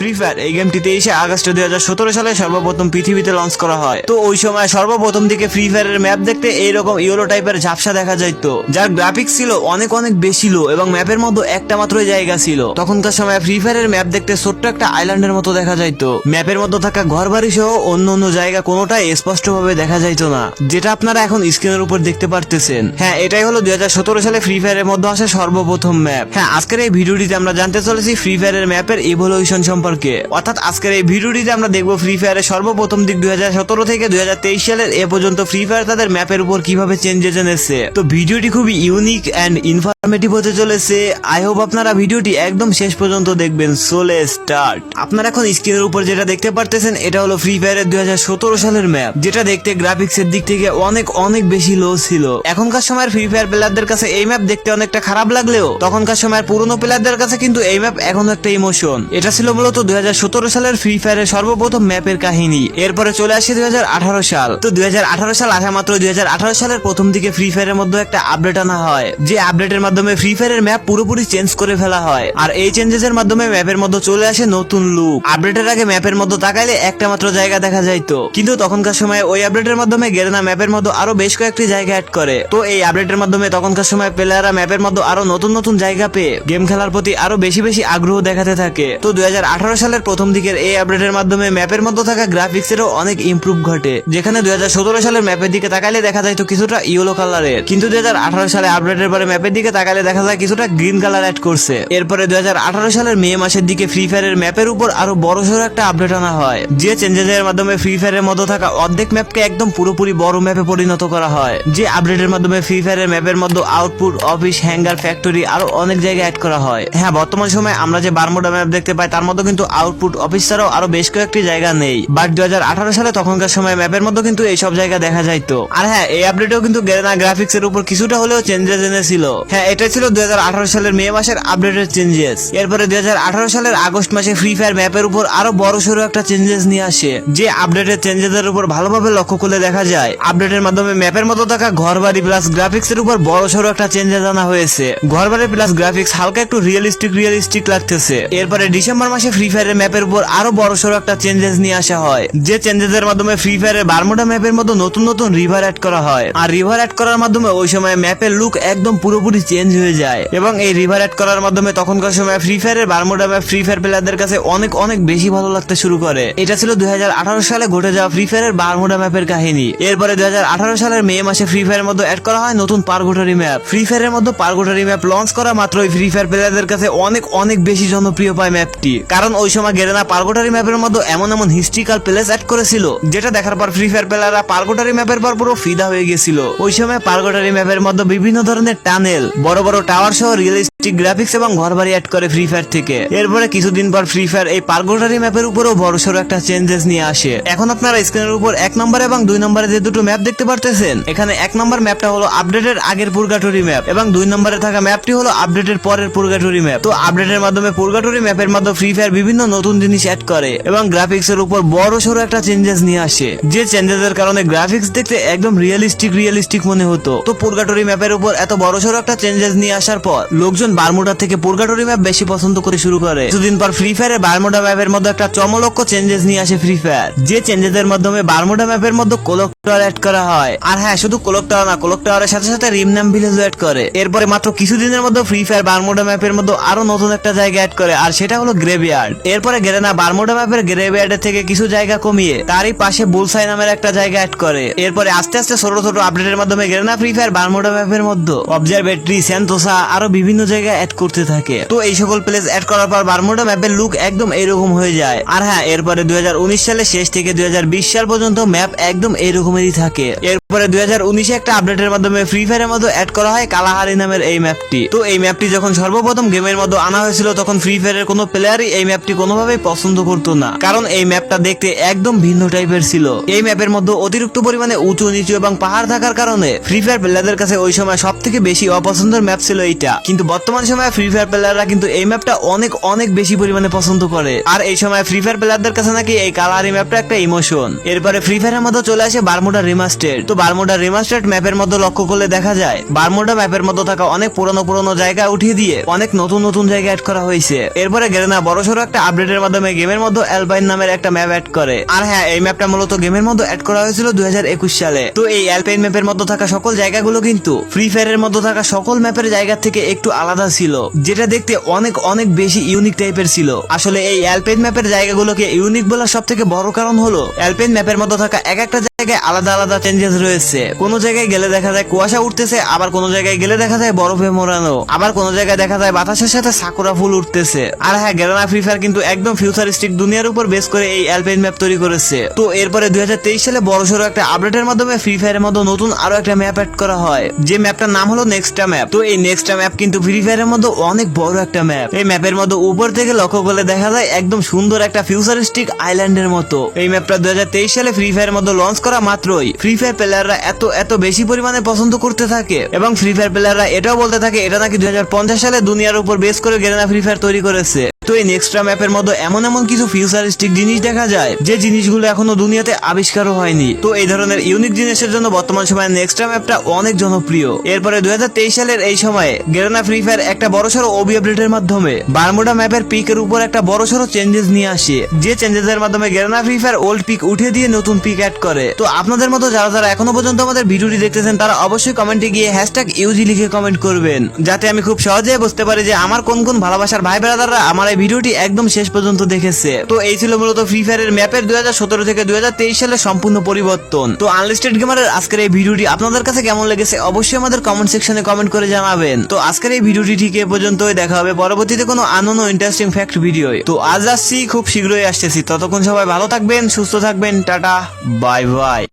Free fire এই গেমটি 23 August 2017 সালে সর্বপ্রথম পৃথিবীতে লঞ্চ করা হয়। তো ওই সময় সর্বপ্রথম দিকে ফ্রি ফায়ারের ম্যাপ দেখতে এইরকম ইয়েলো টাইপের ঝাপসা দেখা যাইত, যার গ্রাফিক্স ছিল অনেক অনেক বেশি লো এবং ম্যাপের মধ্যে একটা মাত্র জায়গা ছিল। তখনকার সময় ফ্রি ফায়ারের ম্যাপ দেখতে ছোট্ট একটা আইল্যান্ডের মতো দেখা যাইত। ম্যাপের মধ্যে থাকা ঘরবাড়ি সহ অন্য অন্য জায়গা কোনোটাই স্পষ্টভাবে দেখা যাইত না, যেটা আপনারা এখন স্ক্রিনের উপর দেখতে পারতেছেন। হ্যাঁ, এটাই হলো 2017 সালে ফ্রি ফায়ারের মধ্যে আসা সর্বপ্রথম ম্যাপ। হ্যাঁ, আজকের এই ভিডিওটিতে আমরা জানতে চলেছি ফ্রি ফায়ারের ম্যাপের ইভলিউশন সম্পর্কে। অর্থাৎ আজকের এই ভিডিওটিতে আমরা দেখবো ফ্রি ফায়ারের সর্বপ্রথম দিক 2017 থেকে 2023 সালের এ পর্যন্ত ফ্রি ফায়ার তাদের ম্যাপের উপর কিভাবে চেঞ্জেস এনেছে। তো ভিডিওটি খুবই ইউনিক এন্ড ইনফরমেটিভ হতে চলেছে। আই হোপ আপনারা ভিডিওটি একদম শেষ পর্যন্ত দেখবেন। So let's start. আপনারা এখন স্ক্রিনের উপর যেটা দেখতে পারতেছেন এটা হলো ফ্রি ফায়ারের 2017 সালের ম্যাপ, যেটা দেখতে গ্রাফিক্স এর দিক থেকে অনেক অনেক বেশি লো ছিল। এখনকার সময়ের ফ্রি ফায়ার প্লেয়ারদের কাছে এই ম্যাপ দেখতে অনেকটা খারাপ লাগলেও তখনকার সময়ের পুরনো প্লেয়ারদের কাছে কিন্তু এই ম্যাপ এখনো একটা ইমোশন। এটা ছিল মূলত 2017 সালের ফ্রি ফায়ারের সর্বপ্রথম ম্যাপের কাহিনী। এরপরে চলে আসে 2018 সাল। তো 2018 সাল আসা মাত্র 2018 সালের প্রথম দিকে ফ্রি ফায়ারের মধ্যে একটা আপডেট আনা হয়, যে আপডেটের মাধ্যমে ফ্রি ফায়ারের ম্যাপ পুরোপুরি চেঞ্জ করে ফেলা হয়। আর এই চেঞ্জেস এর মাধ্যমে ম্যাপের মধ্যে চলে আসে নতুন লুক। আপডেটের আগে ম্যাপের মধ্যে তাকাইলে একটা মাত্র জায়গা দেখা যাইতো, কিন্তু তখনকার সময় ওই আপডেটের মাধ্যমে গেরেনা ম্যাপের মধ্যে আরো বেশ কয়েকটি জায়গা অ্যাড করে। তো এই আপডেটের মাধ্যমে তখনকার সময় প্লেয়াররা ম্যাপের মধ্যে আরো নতুন নতুন জায়গা পেয়ে গেম খেলার প্রতি আরো বেশি বেশি আগ্রহ দেখাতে থাকে। তো 2018 সালের প্রথম দিকের এই আপডেটের মাধ্যমে ম্যাপের মধ্যে থাকা গ্রাফিক্স এরও অনেক ইমপ্রুভ ঘটে, যেখানে 2017 সালের ম্যাপের দিকে তাকাইলে দেখা যাইতো কিছুটা ইয়েলো কালারের, কিন্তু 2018 সালে আপডেটের পরে ম্যাপের দিকে তাকাইলে দেখা যায় কিছুটা গ্রিন কালার অ্যাড করছে। এরপরে 2018 সালের মে মাসের দিকে ফ্রি ফায়ারের ম্যাপের উপর আরো বড়সড় একটা আপডেট আনা হয়, যে চেঞ্জেসের মাধ্যমে ফ্রি ফায়ারের মধ্যে থাকা অর্ধেক ম্যাপকে একদম পুরোপুরি বড় ম্যাপে পরিণত করা হয়। যে আপডেটের মাধ্যমে ফ্রি ফায়ারের ম্যাপের মধ্যে আউটপুট, অফিস, হ্যাঙ্গার, ফ্যাক্টরি আরো অনেক জায়গায় অ্যাড করা হয়। হ্যাঁ, বর্তমান সময়ে আমরা যে বারমুডা ম্যাপ দেখতে পাই তার মধ্যে কিন্তু আউটপুট, অফিস ছাড়াও আরো বেশ কয়েকটি জায়গা নেই। বাট 2018 সালে তখনকার সময় ম্যাপের মধ্যে কিন্তু এইসব জায়গা দেখা যাইতো। আর হ্যাঁ, এই আপডেটেও কিন্তু গেরেনা গ্রাফিক্স এর উপর কিছুটা হলেও চেঞ্জেস এনেছিল। হ্যাঁ, এটা ছিল 2018 সালের মে মাসের আপডেটের চেঞ্জেস। এরপরে 2018 সালের আগস্ট মাসে ফ্রি ফায়ার ম্যাপের উপর আরো বড় সড়ো একটা চেঞ্জেস নিয়ে আসে, যে আপডেটের চেঞ্জেস এর উপর ভালোভাবে লক্ষ্য করলে দেখা যায় আপডেটের মাধ্যমে ম্যাপের মধ্যে থাকা ঘরবাড়ি প্লাস গ্রাফিক্স এর উপর বড় সড়ো একটা চেঞ্জেস আনা হয়েছে। ঘরবাড়ি প্লাস গ্রাফিক্স হালকা একটু রিয়েলিস্টিক লাগতেছে। এরপরে ডিসেম্বর মাসে ফ্রি ফায়ারের ম্যাপের উপর আরো বড় সড়ো একটা চেঞ্জেস নিয়ে আসা হয়, যে চেঞ্জেস এর মাধ্যমে ফ্রি ফায়ারের বারমুডা ম্যাপের মধ্যে নতুন নতুন রিভার অ্যাড করা হয়। আর রিভার অ্যাড করার মাধ্যমে ওই সময় ম্যাপের লুক একদম পুরোপুরি চেঞ্জ হয়ে যায়। এবং এই রিভার অ্যাড করার মাধ্যমে তখনকার সময় ফ্রি ফায়ারের বারমুডা ম্যাপ ফ্রি ফায়ার প্লেয়ারদের কাছে অনেক অনেক বেশি ভালো লাগতে শুরু করে। এটা ছিল 2018 সালে ঘটে যাওয়া ফ্রি ফায়ারের বারমুডা ম্যাপের কাহিনী। এরপরে 2018 সালের মে মাসে ফ্রি ফায়ারের মধ্যে অ্যাড করা হয় নতুন পারগোটারি ম্যাপ। ফ্রি ফায়ারের মধ্যে পারগোটারি ম্যাপ লঞ্চ করা মাত্রই ফ্রি ফায়ার প্লেয়ারদের কাছে অনেক অনেক বেশি জনপ্রিয় পায় ম্যাপটি, কারণ ওই সময় গেরেনা পারগোটারি ম্যাপের মধ্যে এমন এমন হিস্ট্রিক্যাল প্লেস অ্যাড করেছিল, যেটা দেখার পর ফ্রি ফায়ার প্লেয়াররা পারগোটারি ম্যাপের পর পুরো ফিদা হয়ে গেছিল। ওই সময় পারগোটারি ম্যাপের মধ্যে বিভিন্ন ধরনের টানেল, বড় বড় টাওয়ার সহ রিয়েলিস্টিক গ্রাফিক্স এবং ঘরবাড়ি অ্যাড করে ফ্রি ফায়ার থেকে। এরপরে কিছুদিন পর ফ্রি ফায়ার এই পারগোটারি ম্যাপের উপরেও বড়সড় একটা চেঞ্জেস নিয়ে আসে। এখন আপনারা স্ক্রিনের উপর 1 নম্বর এবং 2 নম্বরে যে দুটো ম্যাপ দেখতে পারতেছেন, এখানে 1 নম্বর ম্যাপটা হলো আপডেটের আগের পুরগাটরি ম্যাপ এবং 2 নম্বরে থাকা ম্যাপটি হলো আপডেটের পরের পুরগাটরি ম্যাপ। তো আপডেটের মাধ্যমে পুরগাটরি ম্যাপের মধ্যে ফ্রি ফায়ার বিভিন্ন নতুন জিনিস অ্যাড করে এবং গ্রাফিক্স এর উপর বড়সড় একটা চেঞ্জেস নিয়ে আসে, যে চেঞ্জেস এর কারণে গ্রাফিক্স দেখতে একদম রিয়েলিস্টিক মনে হতো। তো পুরগাটরি ম্যাপের উপর এত বড়সড় একটা চেঞ্জেস নিয়ে আসার পর লোকজন বারমুডা থেকে পুরগাটরি ম্যাপ বেশি পছন্দ করে শুরু করে। কিছুদিন পর ফ্রি ফায়ারের বারমুডা ম্যাপের মধ্যে একটা চমলক্ষ চেঞ্জেস নিয়ে আসে ফ্রি ফায়ার, যে চেঞ্জেস এর মাধ্যমে বারমুডা ম্যাপের মধ্যে কোলক টাওয়ার অ্যাড করা হয়। আর হ্যাঁ, শুধু কোলক টাওয়ার না, কোলক টাওয়ারের সাথে সাথে রিমনাম ভিলেজ অ্যাড করে। এরপরে মাত্র কিছুদিনের মধ্যে ফ্রি ফায়ার বারমুডা ম্যাপের মধ্যে আরো নতুন একটা জায়গা অ্যাড করে, আর সেটা হলো গ্রেভইয়ার্ড। এরপরে গেরেনা বারমুডা ম্যাপের গ্রেভইয়ার্ডের থেকে কিছু জায়গা কমিয়ে তারই পাশে বুলসাই নামের একটা জায়গা অ্যাড করে। এরপরে আস্তে আস্তে ছোট ছোট আপডেটের মাধ্যমে গেরেনা ফ্রি ফায়ার বারমুডা ম্যাপের মধ্যে অবজারভেটরি, সেন্টোসা আরো বিভিন্ন জায়গায় অ্যাড করতে থাকে। তো এই সকল প্লেস অ্যাড করার পর বারমুডা ম্যাপের লুক একদম এইরকম হয়ে যায়। আর হ্যাঁ, এরপরে 2019 সালের শেষ থেকে 2020 সাল পর্যন্ত ম্যাপ একদম এইরকমই থাকে। এরপরে 2019 একটা আপডেটের মাধ্যমে ফ্রি ফায়ারের মধ্যে অ্যাড করা হয় কালাহারি নামের এই ম্যাপটি। তো এই ম্যাপটি যখন সর্বপ্রথম গেমের মধ্যে আনা হয়েছিল তখন ফ্রি ফায়ারের কোনো প্লেয়ারই এই ম্যাপটি কোনোভাবেই পছন্দ করতো না, কারণ এই ম্যাপটা দেখতে একদম ভিন্ন টাইপের ছিল। এই ম্যাপের মধ্যে অতিরিক্ত পরিমাণে উঁচু নিচু এবং পাহাড় থাকার কারণে ফ্রি ফায়ার প্লেয়ারদের কাছে ওই সময় সব থেকে বেশি অপছন্দের সুন্দর ম্যাপ ছিল এইটা, কিন্তু বর্তমান সময়ে ফ্রি ফায়ার প্লেয়াররা কিন্তু এই ম্যাপটা অনেক অনেক বেশি পরিমাণে পছন্দ করে। আর এই সময় ফ্রি ফায়ার প্লেয়ারদের কাছে নাকি এই কালারি ম্যাপটা একটা ইমোশন। এরপরে ফ্রি ফায়ারের মধ্যে চলে আসে বারমুডা রিমাস্টার্ড। তো বারমুডা রিমাস্টার্ড ম্যাপের মধ্যে লক্ষ্য করলে দেখা যায় বারমুডা ম্যাপের মধ্যে থাকা অনেক পুরনো পুরনো জায়গা উঠিয়ে দিয়ে অনেক নতুন নতুন জায়গা অ্যাড করা হয়েছে। এরপরে গেরেনা বড়সড় একটা আপডেটের মাধ্যমে গেমের মধ্যে অ্যালপাইন নামের একটা ম্যাপ অ্যাড করে। আর হ্যাঁ, এই ম্যাপটা মূলত গেমের মধ্যে অ্যাড করা হয়েছিল 2021 সালে। তো এই অ্যালপাইন ম্যাপের মধ্যে থাকা সকল জায়গাগুলো কিন্তু ফ্রি ফায়ারের মধ্যে থাকা সকল ম্যাপের জায়গা থেকে একটু আলাদা ছিল, যেটা দেখতে অনেক অনেক বেশি ইউনিক টাইপের ছিল। আসলে এই অ্যালপাইন ম্যাপের জায়গাগুলোকে ইউনিক বলার সব থেকে বড় কারণ হলো অ্যালপাইন ম্যাপের মধ্যে থাকা এক একটা জায়গায় আলাদা আলাদা চেঞ্জেস রয়েছে। কোনো জায়গায় গেলে দেখা যায় কুয়াশা উঠতেছে, আবার কোনো জায়গায় গেলে দেখা যায় বরফে মোড়ানো, আবার কোনো জায়গায় দেখা যায় বাতাসের সাথে সাকুরা ফুল উঠতেছে। আর হ্যাঁ, গেরেনা ফ্রি ফায়ার কিন্তু একদম ফিউচারিস্টিক দুনিয়ার উপর বেস করে এই অ্যালপাইন ম্যাপ তৈরি করেছে। তো এরপরে 2023 সালে বড়সড় একটা আপডেটের মাধ্যমে ফ্রি ফায়ারের মধ্যে নতুন আরো একটা ম্যাপ অ্যাড করা হয়, যে ম্যাপটার নাম হলো নেক্সটা ম্যাপ। তো এই নেক্সটা ম্যাপ কিন্তু ফ্রি ফায়ারের মধ্যে অনেক বড় একটা ম্যাপ। এই ম্যাপের মধ্যে উপর থেকে লক্ষ্য করলে দেখা যায় একদম সুন্দর একটা ফিউচারিস্টিক আইল্যান্ডের মতো। এই ম্যাপটা 2023 সালে ফ্রি ফায়ারের মধ্যে লঞ্চ করা মাত্রই ফ্রি ফায়ার প্লেয়াররা এত বেশি পরিমাণে পছন্দ করতে থাকে, এবং ফ্রি ফায়ার প্লেয়াররা এটাও বলতে থাকে এটা নাকি 2050 সালে দুনিয়ার উপর বেস করে গেরেনা ফ্রি ফায়ার তৈরি করেছে। তো এই নেক্সট্রা ম্যাপের মধ্যে এমন এমন কিছু ফিউচারিস্টিক জিনিস দেখা যায় যে জিনিসগুলো এখনো দুনিয়াতে আবিষ্কারও হয়নি। তো এই ধরনের ইউনিক জিনিসের জন্য বর্তমান সময়ে নেক্সট্রা ম্যাপটা অনেক জনপ্রিয়। এরপরে 2023 সালের এই সময়ে গেরেনা ফ্রি ফায়ার একটা বড়সড় ওবি আপডেটের মাধ্যমে বারমুডা ম্যাপের পিকের উপর একটা বড়সড় চেঞ্জেস নিয়ে আসে, যে চেঞ্জেসের মাধ্যমে Garena free fire old peak উঠিয়ে দিয়ে নতুন পিক অ্যাড করে। তো আপনাদের মতো যারা যারা এখনো পর্যন্ত আমাদের ভিডিওটি দেখতেছেন তারা অবশ্যই কমেন্টে গিয়ে #ইউজি লিখে কমেন্ট করবেন, যাতে আমি খুব সহজে বুঝতে পারি যে আমার কোন কোন ভালোবাসার ভাই ব্রাদাররা আমার এই ভিডিওটি একদম শেষ পর্যন্ত দেখেছে। তো এই ছিল মূলত ফ্রি ফায়ারের ম্যাপের 2017 থেকে 2023 সালের সম্পূর্ণ পরিবর্তন। তো আনলিস্টেড গেমারের আজকের এই ভিডিওটি আপনাদের কাছে কেমন লেগেছে অবশ্যই আমাদের কমেন্ট সেকশনে কমেন্ট করে জানাবেন। তো আজকের এই ভিডিওটি ঠিক এ পর্যন্তই, দেখা হবে পরবর্তীতে কোনো আনন্দ ইন্টারেস্টিং ফ্যাক্ট ভিডিও। তো আজ আসছি, খুব শীঘ্রই আসতেছি। ততক্ষণ সবাই ভালো থাকবেন, সুস্থ থাকবেন, টাটা বাই বাই।